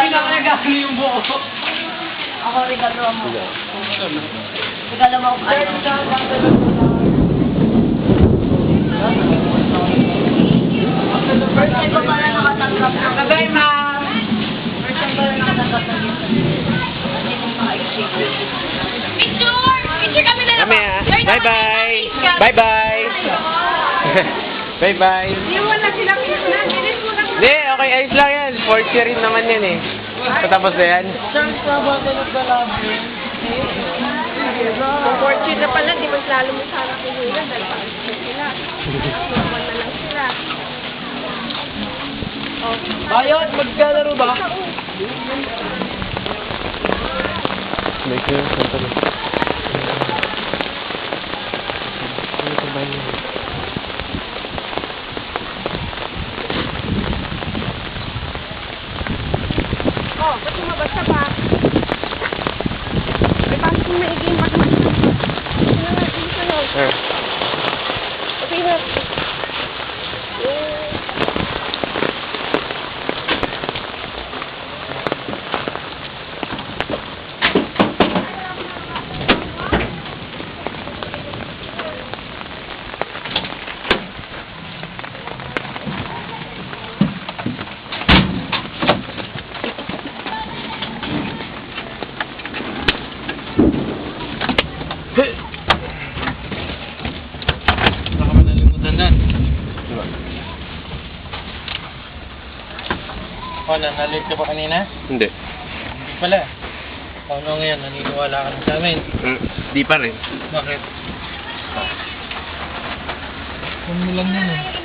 Pinakagano yung buo. Ako regalo mo. Regalo mo ako. First time ko pala nakatanggap ng... Bye-bye, ma'am. First time ko pala nakatanggap ng gift. Hindi mo maka-exchange. Picture! Picture kami na Kami ha. Bye-bye. Bye-bye. Bye-bye. Iwan na sila. Bilis mo na. Hindi, okay. Ayos lang yan. Fourth year rin naman yan eh. Patapos na yan. Chance na ba ito nagdalabi? Kung fortune na pala, di mas lalo mo sana kinuha dahil paano sila. Naman na lang sila. Bayot, magkalaro ba? May kayo. Santa na. Ano ito ba yun? Oh, ba't lumabas na pa? May pasok yung maiging matematika. Ano nga, hindi ko lang. Okay na. Baka mo nalimutan na. Nalate ka pa kanina? Hindi. Hindi pala. Paano ngayon? Naniniwala ka na sa amin? Di pa rin. Bakit? Kung mo lang yun eh.